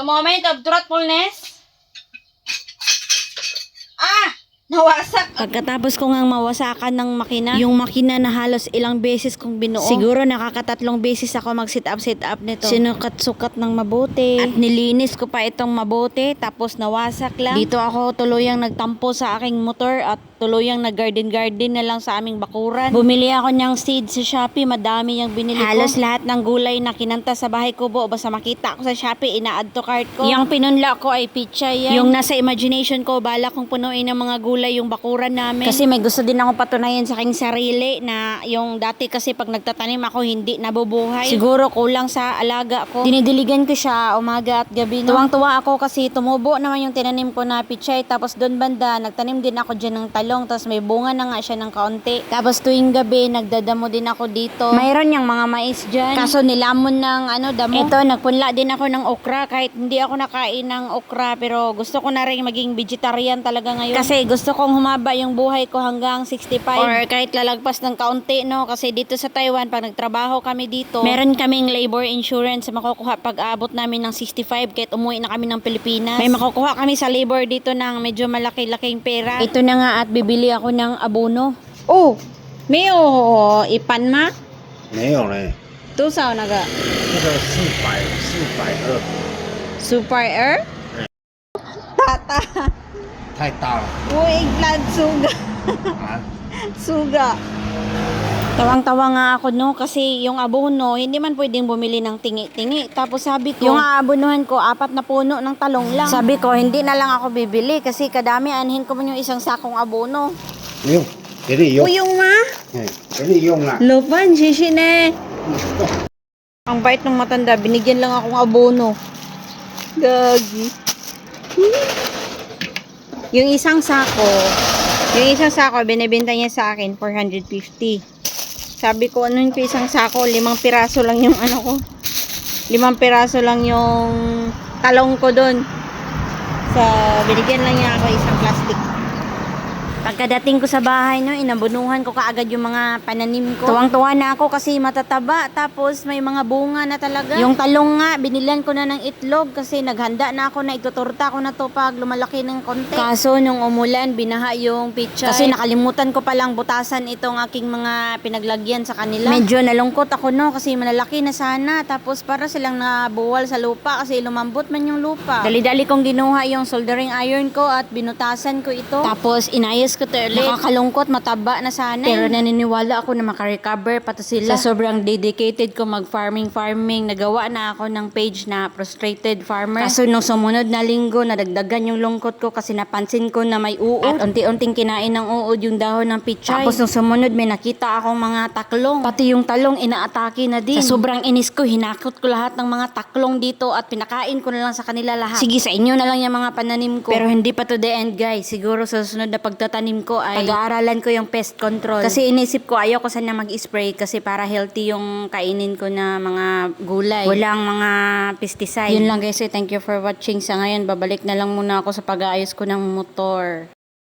The moment of truthfulness. Nawasak. Pagkatapos ko ngang mawasakan ng makina, yung makina na halos ilang beses kong binuo. Siguro nakakatatlong beses ako mag-sit up nito. Sinukat-sukat ng mabuti. At nilinis ko pa itong mabuti. Tapos nawasak lang. Dito ako tuluyang nagtampo sa aking motor at tuluyang nag-garden na lang sa aming bakuran. Bumili ako niyang seed sa Shopee. Madami yung binili ko. Halos lahat ng gulay na kinanta sa bahay ko bo. Basta makita ko sa Shopee, ina-add to cart ko. Yung pinunla ko ay pichay yan. Yung nasa imagination ko, bala kong punuin ng mga gulay yung bakuran namin. Kasi may gusto din akong patunayan sa aking sarili na yung dati kasi pag nagtatanim ako hindi nabubuhay. Siguro kulang sa alaga ko. Dinidiligan ko siya umaga at gabi. No? Tuwang-tuwa ako kasi tumubo naman yung tinanim ko na pichay. Tapos doon banda, nagtanim din ako dyan ng talong. Tapos may bunga na nga siya ng kaunti. Tapos tuwing gabi, nagdadamo din ako dito. Mayroon yung mga mais dyan. Kaso nilamon ng damo. Ito, nagpunla din ako ng okra. Kahit hindi ako nakain ng okra. Pero gusto ko na rin maging vegetarian talaga ngayon. Kasi gusto kong humaba yung buhay ko hanggang 65. Or kahit lalagpas ng kaunti, no? Kasi dito sa Taiwan, pag nagtrabaho kami dito, meron kaming labor insurance na makukuha pag abot namin ng 65 kahit umuwi na kami ng Pilipinas. May makukuha kami sa labor dito ng medyo malaki-laking pera. Ito na nga at bibili ako ng abono. Oh, Mayo ipan ma? 没有嘞， Tusaw na ga. 那个400、420 Super Air? Tata. 太大了 Uy, glad suga. 啊！ Suga. Tawang-tawa nga ako no kasi yung abono hindi man pwedeng bumili ng tingi-tingi. Tapos sabi ko, yung aabonuhan ko 4 na puno ng talong lang. Sabi ko hindi na lang ako bibili kasi kadami anhin ko man yung isang sakong abono. 不用，给你用， Uyong ma? 给你用了。 Lupan, shishine. Ang bait ng matanda, binigyan lang akong abono. Gagi. Yung isang sako, binibenta niya sa akin 450. Sabi ko, ano yung isang sako? 5 piraso lang yung ko. 5 piraso lang yung talong ko dun. So, binigyan lang niya ako isang plastic. Pagkadating ko sa bahay, no, inabunuhan ko kaagad yung mga pananim ko. Tuwang-tuwa na ako kasi matataba. Tapos may mga bunga na talaga. Yung talong nga, binilan ko na ng itlog kasi naghanda na ako na ituturta ko na to pag lumalaki ng konti. Kaso nung umulan, binaha yung pichay. Kasi nakalimutan ko palang butasan itong aking mga pinaglagyan sa kanila. Medyo nalungkot ako no kasi malalaki na sana. Tapos para silang nabuwal sa lupa kasi lumambot man yung lupa. Dali-dali kong ginuha yung soldering iron ko at binutasan ko ito. Tapos inayos ko to ulit. Nakakalungkot, mataba na sana. Pero naniniwala ako na makarecover pati sila. Sa sobrang dedicated ko mag-farming, nagawa na ako ng page na Frustrated Farmer. Kaso nung sumunod na linggo, nadagdagan yung lungkot ko kasi napansin ko na may uod. At unti-unting kinain ng uod yung dahon ng pichay. Tapos nung sumunod, may nakita akong mga taklong. Pati yung talong, inaatake na din. Sa sobrang inis ko, hinakot ko lahat ng mga taklong dito at pinakain ko na lang sa kanila lahat. Sige, sa inyo na lang yung mga pananim ko. Pero hindi pa to the end, guys. Siguro sa susunod na pagtatanim ko ay pag-aaralan ko yung pest control. Kasi inisip ko ayaw ko sana mag-spray kasi para healthy yung kainin ko na mga gulay. Walang mga pesticide. Yun lang guys. Thank you for watching. Sa ngayon, babalik na lang muna ako sa pag-aayos ko ng motor.